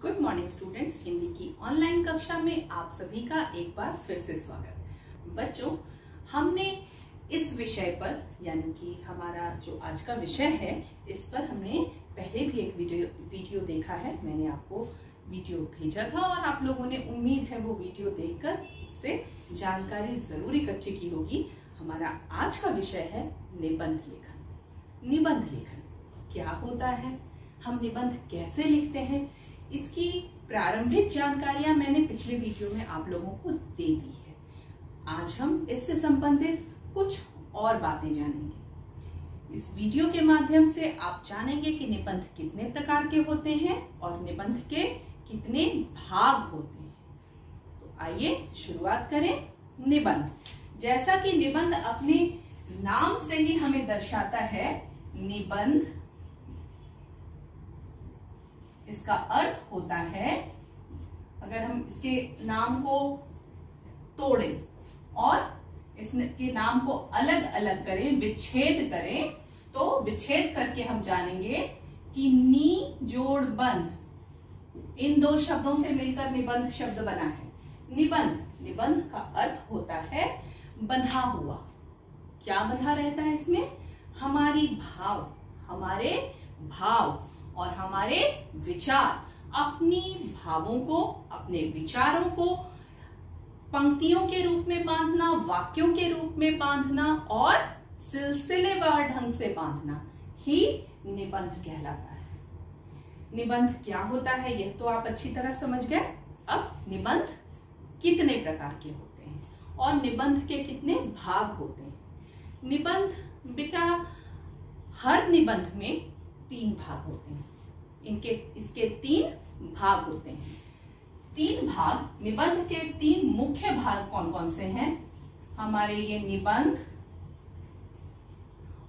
Good morning students, Hindi की online कक्षा में आप सभी का एक बार फिर से स्वागत। बच्चों, हमने इस विषय पर यानी कि हमारा जो आज का विषय है इस पर हमने पहले भी एक वीडियो देखा है। मैंने आपको वीडियो भेजा था और आप लोगों ने उम्मीद है वो वीडियो देखकर उससे जानकारी जरूर इकट्ठी की होगी। हमारा आज का विषय है निबंध लेखन। निबंध लेखन क्या होता है, हम निबंध कैसे लिखते हैं, इसकी प्रारंभिक जानकारियां मैंने पिछले वीडियो में आप लोगों को दे दी है। आज हम इससे संबंधित कुछ और बातें जानेंगे। इस वीडियो के माध्यम से आप जानेंगे कि निबंध कितने प्रकार के होते हैं और निबंध के कितने भाग होते हैं। तो आइए शुरुआत करें। निबंध, जैसा कि निबंध अपने नाम से ही हमें दर्शाता है, निबंध इसका अर्थ होता है, अगर हम इसके नाम को तोड़ें और इसके नाम को अलग अलग करें, विच्छेद करें, तो विच्छेद करके हम जानेंगे कि नी जोड़ बंध, इन दो शब्दों से मिलकर निबंध शब्द बना है। निबंध का अर्थ होता है बंधा हुआ। क्या बंधा रहता है इसमें? हमारे भाव और हमारे विचार, अपनी भावों को, अपने विचारों को पंक्तियों के रूप में बांधना, वाक्यों के रूप में बांधना और सिलसिलेवार ढंग से बांधना ही निबंध कहलाता है। निबंध क्या होता है यह तो आप अच्छी तरह समझ गए। अब निबंध कितने प्रकार के होते हैं और निबंध के कितने भाग होते हैं। निबंध बेटा, हर निबंध में 3 भाग होते हैं। इसके 3 भाग होते हैं। 3 भाग, निबंध के 3 मुख्य भाग कौन कौन से हैं? हमारे ये निबंध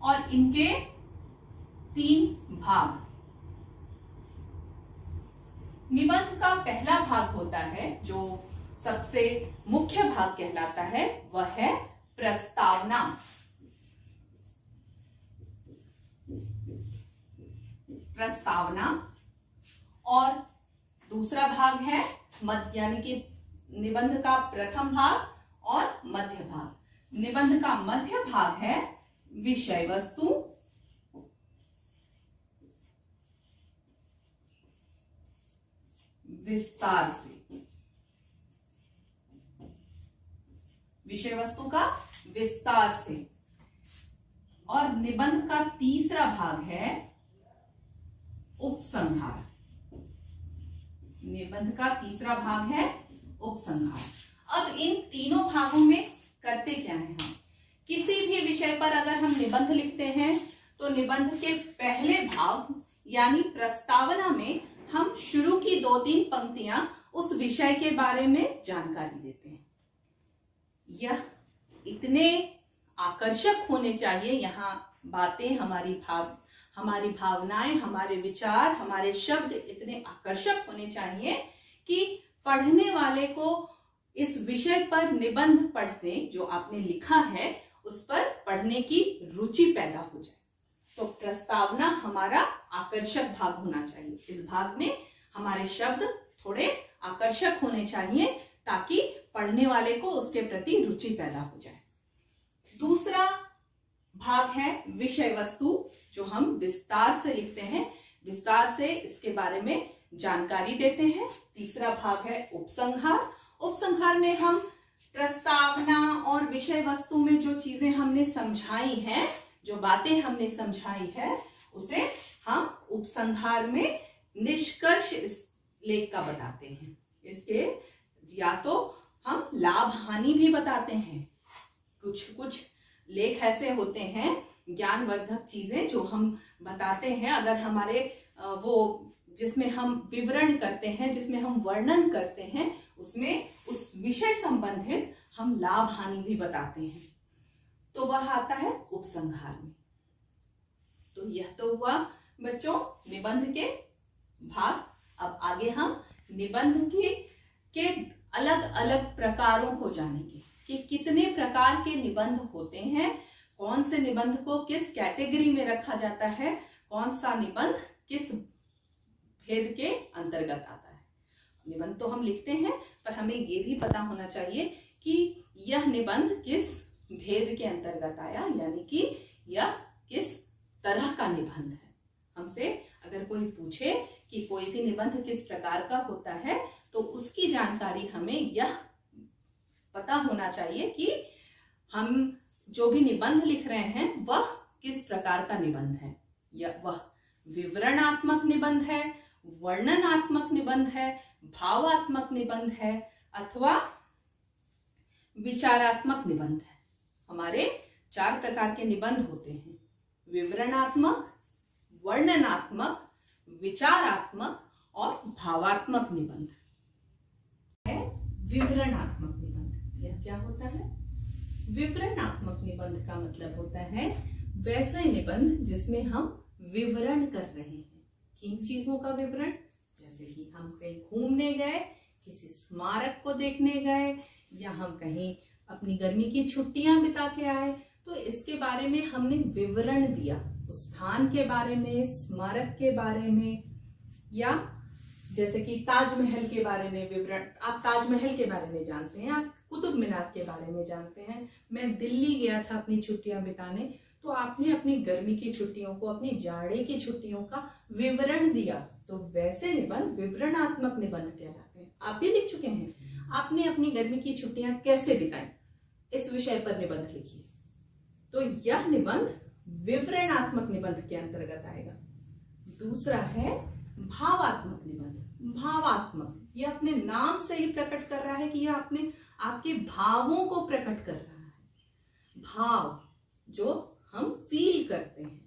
और इनके 3 भाग। निबंध का पहला भाग होता है जो सबसे मुख्य भाग कहलाता है, वह है प्रस्तावना। और दूसरा भाग है यानी कि निबंध का प्रथम भाग और मध्य भाग। निबंध का मध्य भाग है विषय वस्तु, विस्तार से। विषय वस्तु का विस्तार से। और निबंध का तीसरा भाग है उपसंहार। निबंध का तीसरा भाग है उपसंहार। अब इन तीनों भागों में करते क्या है, हम किसी भी विषय पर अगर हम निबंध लिखते हैं तो निबंध के पहले भाग यानी प्रस्तावना में हम शुरू की 2-3 पंक्तियां उस विषय के बारे में जानकारी देते हैं। यह इतने आकर्षक होने चाहिए, यहाँ बातें, हमारी भावनाएं, हमारे विचार, हमारे शब्द इतने आकर्षक होने चाहिए कि पढ़ने वाले को इस विषय पर निबंध पढ़ने, जो आपने लिखा है उस पर पढ़ने की रुचि पैदा हो जाए। तो प्रस्तावना हमारा आकर्षक भाग होना चाहिए। इस भाग में हमारे शब्द थोड़े आकर्षक होने चाहिए ताकि पढ़ने वाले को उसके प्रति रुचि पैदा हो जाए। दूसरा भाग है विषय वस्तु, जो हम विस्तार से लिखते हैं, विस्तार से इसके बारे में जानकारी देते हैं। तीसरा भाग है उपसंहार। उपसंहार में हम प्रस्तावना और विषय वस्तु में जो चीजें हमने समझाई हैं, जो बातें हमने समझाई है, उसे हम उपसंहार में निष्कर्ष इस लेख का बताते हैं। इसके या तो हम लाभ हानि भी बताते हैं। कुछ लेख ऐसे होते हैं, ज्ञानवर्धक चीजें जो हम बताते हैं, अगर हमारे वो जिसमें हम विवरण करते हैं, जिसमें हम वर्णन करते हैं, उसमें उस विषय संबंधित हम लाभ हानि भी बताते हैं, तो वह आता है उपसंहार में। तो यह तो हुआ बच्चों निबंध के भाग। अब आगे हम निबंध के अलग अलग प्रकारों को जानेंगे कि कितने प्रकार के निबंध होते हैं, कौन से निबंध को किस कैटेगरी में रखा जाता है, कौन सा निबंध किस भेद के अंतर्गत आता है। निबंध तो हम लिखते हैं, पर हमें ये भी पता होना चाहिए कि यह निबंध किस भेद के अंतर्गत आया, यानी कि यह किस तरह का निबंध है। हमसे अगर कोई पूछे कि कोई भी निबंध किस प्रकार का होता है, तो उसकी जानकारी हमें यह पता होना चाहिए कि हम जो भी निबंध लिख रहे हैं वह किस प्रकार का निबंध है। वह विवरणात्मक निबंध है, वर्णनात्मक निबंध है, भावात्मक निबंध है अथवा विचारात्मक निबंध है। हमारे 4 प्रकार के निबंध होते हैं, विवरणात्मक, वर्णनात्मक, विचारात्मक और भावात्मक निबंध। है विवरणात्मक निबंध। यह क्या होता है? विवरणात्मक निबंध का मतलब होता है वैसा निबंध जिसमें हम विवरण कर रहे हैं। किन चीजों का विवरण? जैसे कि हम कहीं घूमने गए, किसी स्मारक को देखने गए, या हम कहीं अपनी गर्मी की छुट्टियां बिता के आए, तो इसके बारे में हमने विवरण दिया, उस स्थान के बारे में, स्मारक के बारे में, या जैसे कि ताजमहल के बारे में विवरण। आप ताजमहल के बारे में जानते हैं, आप कुतुब मीनार के बारे में जानते हैं। मैं दिल्ली गया था अपनी छुट्टियां बिताने, तो आपने अपनी गर्मी की छुट्टियों को, अपनी जाड़े की छुट्टियों का विवरण दिया, तो वैसे निबंध विवरणात्मक निबंध कहलाते हैं। आप भी लिख चुके हैं, आपने अपनी गर्मी की छुट्टियां कैसे बिताई, इस विषय पर निबंध लिखिए, तो यह निबंध विवरणात्मक निबंध के अंतर्गत आएगा। दूसरा है भावात्मक निबंध। भावात्मक, यह अपने नाम से ही प्रकट कर रहा है कि यह अपने आपके भावों को प्रकट कर रहा है। भाव जो हम फील करते हैं,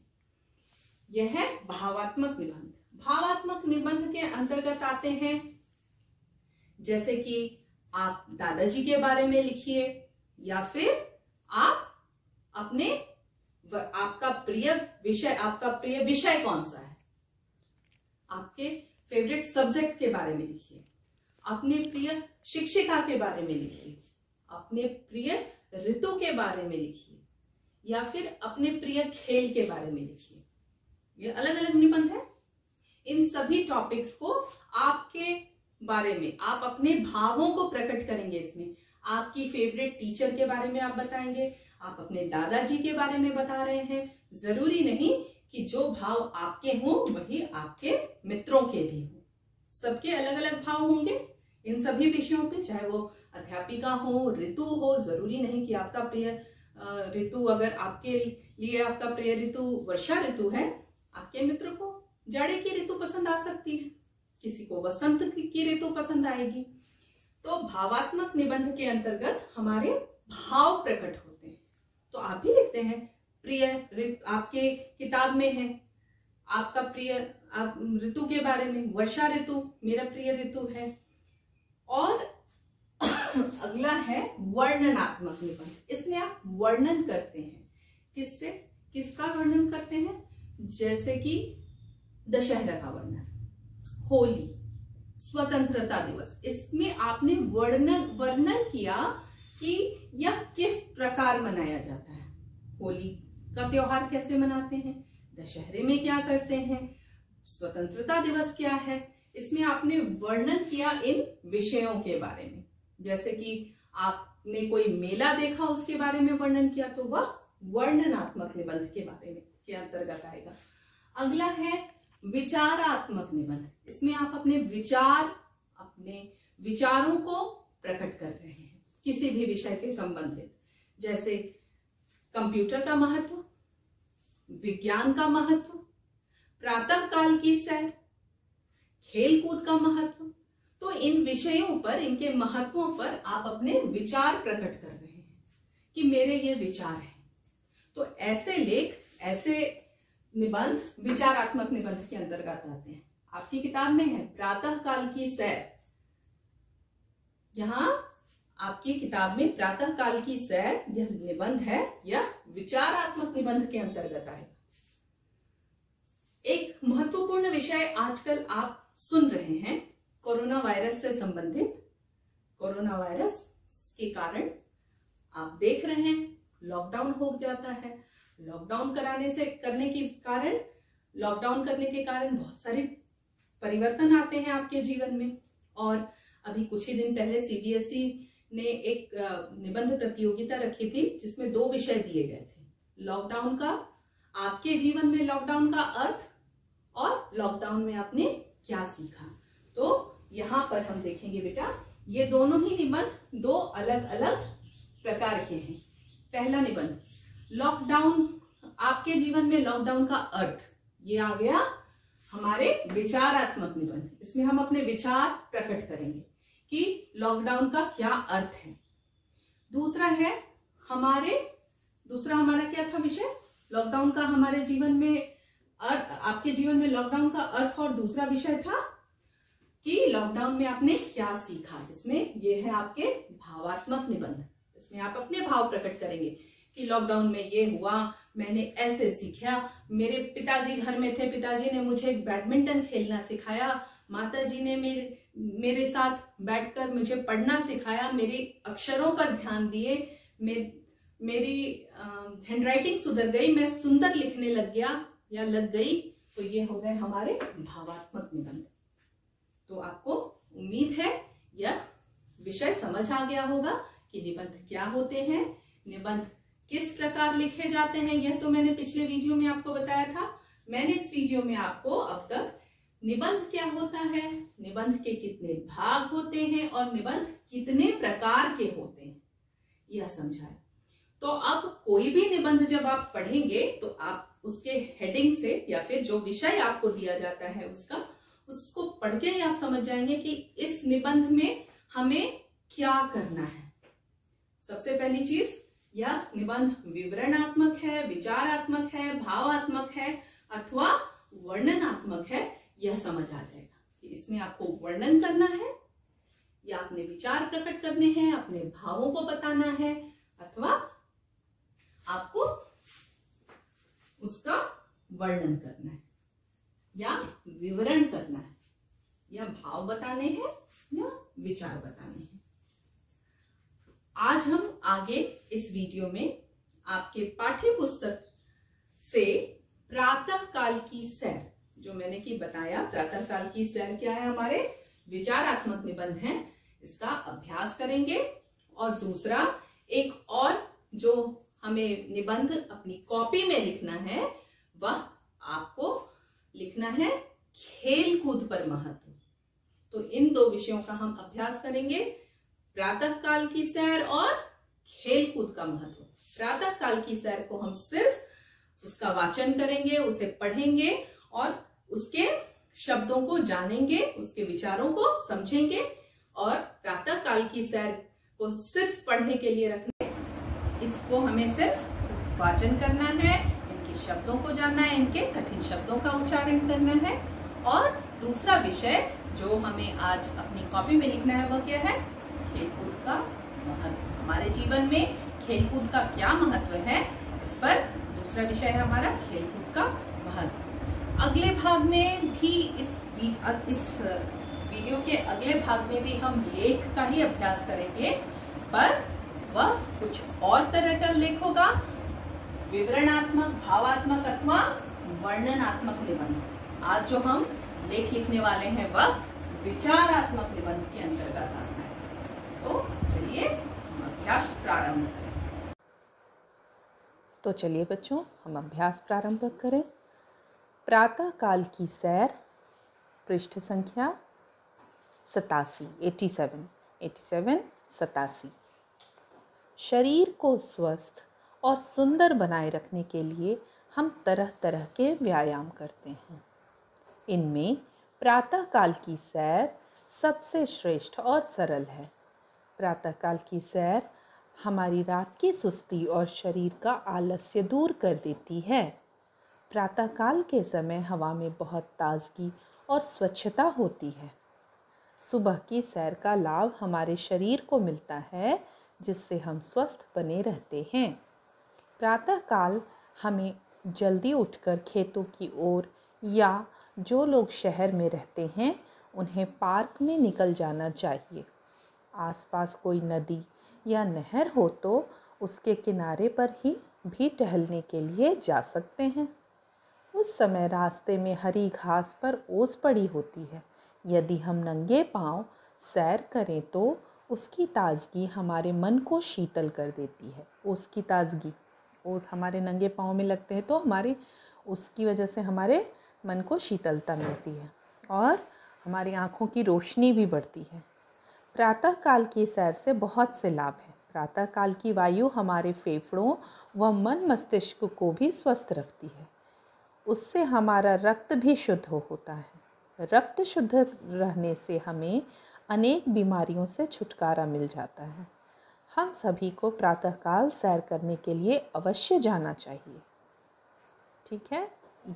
यह है भावात्मक निबंध। भावात्मक निबंध के अंतर्गत आते हैं जैसे कि आप दादाजी के बारे में लिखिए, या फिर आप अपने आपका प्रिय विषय कौन सा है, आपके फेवरेट सब्जेक्ट के बारे में लिखिए, अपने प्रिय शिक्षिका के बारे में लिखिए, अपने प्रिय ऋतु के बारे में लिखिए, या फिर अपने प्रिय खेल के बारे में लिखिए। ये अलग अलग निबंध है। इन सभी टॉपिक्स को आपके बारे में, आप अपने भावों को प्रकट करेंगे इसमें। आपकी फेवरेट टीचर के बारे में आप बताएंगे, आप अपने दादाजी के बारे में बता रहे हैं। जरूरी नहीं कि जो भाव आपके हों वही आपके मित्रों के भी हों, सबके अलग अलग भाव होंगे इन सभी विषयों पे, चाहे वो अध्यापिका हो, ऋतु हो। जरूरी नहीं कि आपका प्रिय ऋतु, अगर आपके लिए आपका प्रिय ऋतु वर्षा ऋतु है, आपके मित्र को जाड़े की ऋतु पसंद आ सकती है, किसी को वसंत की ऋतु पसंद आएगी। तो भावात्मक निबंध के अंतर्गत हमारे भाव प्रकट होते हैं। तो आप भी लिखते हैं प्रिय ऋतु, आपके किताब में है आपका प्रिय ऋतु के बारे में, वर्षा ऋतु मेरा प्रिय ऋतु है। और अगला है वर्णनात्मक निबंध। इसमें आप वर्णन करते हैं, किससे, किसका वर्णन करते हैं? जैसे कि दशहरा का वर्णन, होली, स्वतंत्रता दिवस। इसमें आपने वर्णन किया कि यह किस प्रकार मनाया जाता है। होली का त्योहार कैसे मनाते हैं, दशहरे में क्या करते हैं, स्वतंत्रता दिवस क्या है। इसमें आपने वर्णन किया इन विषयों के बारे में। जैसे कि आपने कोई मेला देखा, उसके बारे में वर्णन किया, तो वह वर्णनात्मक निबंध के बारे में के अंतर्गत आएगा। अगला है विचारात्मक निबंध। इसमें आप अपने विचारों को प्रकट कर रहे हैं किसी भी विषय के संबंधित, जैसे कंप्यूटर का महत्व, विज्ञान का महत्व, प्रातः काल की सैर, खेल कूद का महत्व। तो इन विषयों पर, इनके महत्वों पर आप अपने विचार प्रकट कर रहे हैं कि मेरे ये विचार हैं। तो ऐसे लेख, ऐसे निबंध विचारात्मक निबंध के अंतर्गत आते हैं। आपकी किताब में है प्रातः काल की सैर, यहां आपकी किताब में प्रातः काल की सैर यह निबंध है, यह विचारात्मक निबंध के अंतर्गत आएगा। एक महत्वपूर्ण विषय आजकल आप सुन रहे हैं, कोरोना वायरस से संबंधित। कोरोना वायरस के कारण आप देख रहे हैं लॉकडाउन हो जाता है। लॉकडाउन करने के कारण बहुत सारे परिवर्तन आते हैं आपके जीवन में, और अभी कुछ ही दिन पहले सीबीएसई ने एक निबंध प्रतियोगिता रखी थी जिसमें 2 विषय दिए गए थे। लॉकडाउन का, आपके जीवन में लॉकडाउन का अर्थ, और लॉकडाउन में आपने क्या सीखा। तो यहाँ पर हम देखेंगे बेटा, ये दोनों ही निबंध 2 अलग अलग प्रकार के हैं। पहला निबंध, लॉकडाउन, आपके जीवन में लॉकडाउन का अर्थ, ये आ गया हमारे विचारात्मक निबंध। इसमें हम अपने विचार प्रकट करेंगे कि लॉकडाउन का क्या अर्थ है। दूसरा हमारा क्या था विषय, लॉकडाउन का हमारे जीवन में आपके जीवन में लॉकडाउन का अर्थ, और दूसरा विषय था कि लॉकडाउन में आपने क्या सीखा। इसमें ये है आपके भावात्मक निबंध। इसमें आप अपने भाव प्रकट करेंगे कि लॉकडाउन में ये हुआ, मैंने ऐसे सीखा, मेरे पिताजी घर में थे, पिताजी ने मुझे बैडमिंटन खेलना सिखाया, माताजी ने मेरे साथ बैठकर मुझे पढ़ना सिखाया, मेरी अक्षरों पर ध्यान दिए, मेरी हैंडराइटिंग सुधर गई, मैं सुंदर लिखने लग गया या लग गई। तो ये हो गए हमारे भावात्मक निबंध। तो आपको उम्मीद है यह विषय समझ आ गया होगा कि निबंध क्या होते हैं, निबंध किस प्रकार लिखे जाते हैं। यह तो मैंने पिछले वीडियो में आपको बताया था। मैंने इस वीडियो में आपको अब तक निबंध क्या होता है, निबंध के कितने भाग होते हैं और निबंध कितने प्रकार के होते हैं, यह समझाया। तो अब कोई भी निबंध जब आप पढ़ेंगे तो आप उसके हेडिंग से या फिर जो विषय आपको दिया जाता है उसको पढ़ के ही आप समझ जाएंगे कि इस निबंध में हमें क्या करना है। सबसे पहली चीज, यह निबंध विवरणात्मक है, विचारात्मक है, भावात्मक है अथवा वर्णनात्मक है, यह समझ आ जाएगा कि इसमें आपको वर्णन करना है या अपने विचार प्रकट करने हैं, अपने भावों को बताना है, अथवा आपको उसका वर्णन करना है या विवरण करना है, या भाव बताने हैं या विचार बताने हैं। आज हम आगे इस वीडियो में आपके पाठ्य पुस्तक से प्रातः काल की सैर, जो मैंने की बताया, प्रातः काल की सैर क्या है, हमारे विचारात्मक निबंध है, इसका अभ्यास करेंगे। और दूसरा एक और जो हमें निबंध अपनी कॉपी में लिखना है, वह आपको लिखना है खेल कूद पर महत्व। तो इन 2 विषयों का हम अभ्यास करेंगे, प्रातः काल की सैर और खेल कूद का महत्व। प्रातः काल की सैर को हम सिर्फ उसका वाचन करेंगे, उसे पढ़ेंगे और उसके शब्दों को जानेंगे, उसके विचारों को समझेंगे। और प्रातः काल की सैर को सिर्फ पढ़ने के लिए रखने, इसको हमें सिर्फ वाचन करना है, इनके शब्दों को जानना है, इनके कठिन शब्दों का उच्चारण करना है। और दूसरा विषय जो हमें आज अपनी कॉपी में लिखना है वह क्या है, खेलकूद का महत्व। हमारे जीवन में खेलकूद का क्या महत्व है, इस पर दूसरा विषय है हमारा खेलकूद का महत्व। अगले भाग में भी इस वीडियो के अगले भाग में भी हम लेख का ही अभ्यास करेंगे, पर वह कुछ और तरह का लेख होगा, विवरणात्मक, भावात्मक अथवा वर्णनात्मक निबंध। आज जो हम लेख लिखने वाले हैं वह विचारात्मक निबंध के अंतर्गत आता है। तो चलिए हम अभ्यास प्रारंभ करें। तो चलिए बच्चों, हम अभ्यास प्रारंभ करें। प्रातः काल की सैर, पृष्ठ संख्या 87। शरीर को स्वस्थ और सुंदर बनाए रखने के लिए हम तरह तरह के व्यायाम करते हैं। इनमें प्रातः काल की सैर सबसे श्रेष्ठ और सरल है। प्रातः काल की सैर हमारी रात की सुस्ती और शरीर का आलस्य दूर कर देती है। प्रातः काल के समय हवा में बहुत ताजगी और स्वच्छता होती है। सुबह की सैर का लाभ हमारे शरीर को मिलता है, जिससे हम स्वस्थ बने रहते हैं। प्रातः काल हमें जल्दी उठकर खेतों की ओर, या जो लोग शहर में रहते हैं उन्हें पार्क में निकल जाना चाहिए। आसपास कोई नदी या नहर हो तो उसके किनारे पर ही भी टहलने के लिए जा सकते हैं। उस समय रास्ते में हरी घास पर ओस पड़ी होती है। यदि हम नंगे पांव सैर करें तो उसकी ताज़गी हमारे मन को शीतल कर देती है। ओस की ताज़गी, ओस हमारे नंगे पाँव में लगते हैं तो हमारी उसकी वजह से हमारे मन को शीतलता मिलती है और हमारी आँखों की रोशनी भी बढ़ती है। प्रातः काल की सैर से बहुत से लाभ हैं। प्रातः काल की वायु हमारे फेफड़ों व मन मस्तिष्क को भी स्वस्थ रखती है। उससे हमारा रक्त भी शुद्ध होता है। रक्त शुद्ध रहने से हमें अनेक बीमारियों से छुटकारा मिल जाता है। हम सभी को प्रातःकाल सैर करने के लिए अवश्य जाना चाहिए। ठीक है,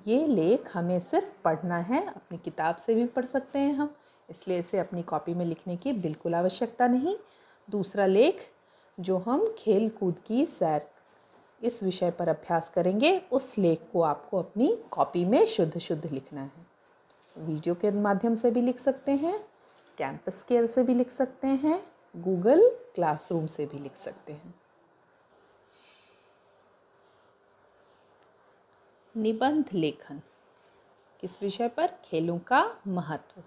ये लेख हमें सिर्फ पढ़ना है, अपनी किताब से भी पढ़ सकते हैं हम, इसलिए इसे अपनी कॉपी में लिखने की बिल्कुल आवश्यकता नहीं। दूसरा लेख जो हम खेल कूद की सैर इस विषय पर अभ्यास करेंगे, उस लेख को आपको अपनी कॉपी में शुद्ध शुद्ध लिखना है। वीडियो के माध्यम से भी लिख सकते हैं, कैंपस केयर से भी लिख सकते हैं, गूगल क्लासरूम से भी लिख सकते हैं। निबंध लेखन किस विषय पर? खेलों का महत्व।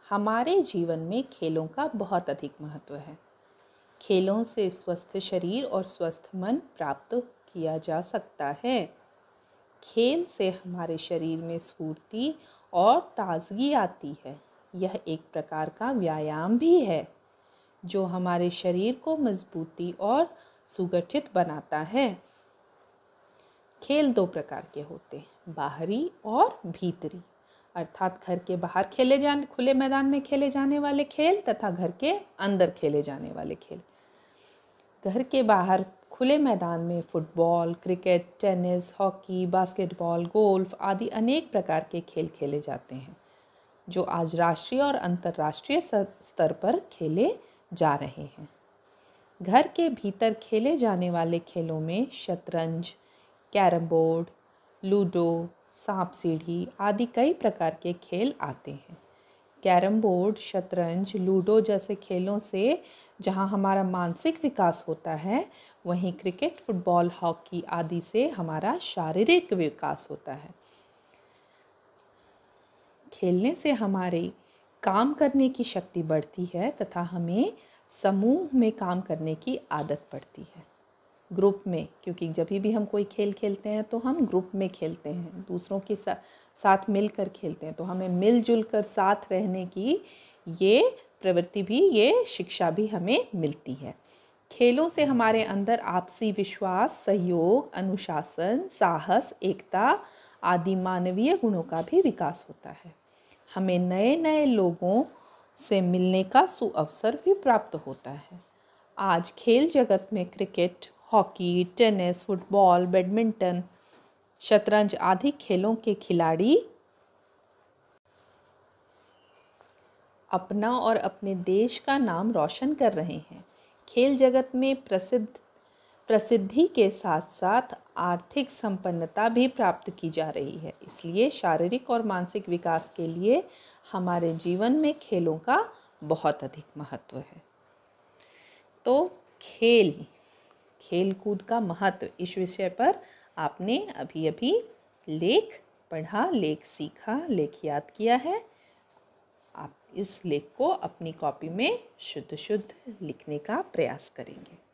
हमारे जीवन में खेलों का बहुत अधिक महत्व है। खेलों से स्वस्थ शरीर और स्वस्थ मन प्राप्त किया जा सकता है। खेल से हमारे शरीर में स्फूर्ति और ताजगी आती है। यह एक प्रकार का व्यायाम भी है जो हमारे शरीर को मजबूती और सुगठित बनाता है। खेल दो प्रकार के होते हैं, बाहरी और भीतरी, अर्थात घर के बाहर खुले मैदान में खेले जाने वाले खेल तथा घर के अंदर खेले जाने वाले खेल। घर के बाहर खुले मैदान में football, cricket, tennis, hockey, basketball, golf आदि अनेक प्रकार के खेल खेले जाते हैं जो आज राष्ट्रीय और अंतर्राष्ट्रीय स्तर पर खेले जा रहे हैं। घर के भीतर खेले जाने वाले खेलों में शतरंज, कैरम बोर्ड, लूडो, सांप सीढ़ी आदि कई प्रकार के खेल आते हैं। कैरम बोर्ड, शतरंज, लूडो जैसे खेलों से जहां हमारा मानसिक विकास होता है, वहीं क्रिकेट, फुटबॉल, हॉकी आदि से हमारा शारीरिक विकास होता है। खेलने से हमारे काम करने की शक्ति बढ़ती है तथा हमें समूह में काम करने की आदत पड़ती है, ग्रुप में, क्योंकि जब भी हम कोई खेल खेलते हैं तो हम ग्रुप में खेलते हैं, दूसरों के साथ मिलकर खेलते हैं, तो हमें मिलजुल कर साथ रहने की ये प्रवृत्ति भी, ये शिक्षा भी हमें मिलती है। खेलों से हमारे अंदर आपसी विश्वास, सहयोग, अनुशासन, साहस, एकता आदि मानवीय गुणों का भी विकास होता है। हमें नए नए लोगों से मिलने का सुअवसर भी प्राप्त होता है। आज खेल जगत में cricket, hockey, tennis, football, badminton, शतरंज आदि खेलों के खिलाड़ी अपना और अपने देश का नाम रोशन कर रहे हैं। खेल जगत में प्रसिद्धि के साथ साथ आर्थिक संपन्नता भी प्राप्त की जा रही है। इसलिए शारीरिक और मानसिक विकास के लिए हमारे जीवन में खेलों का बहुत अधिक महत्व है। तो खेल कूद का महत्व इस विषय पर आपने अभी अभी लेख पढ़ा, लेख सीखा, लेख याद किया है। आप इस लेख को अपनी कॉपी में शुद्ध शुद्ध लिखने का प्रयास करेंगे।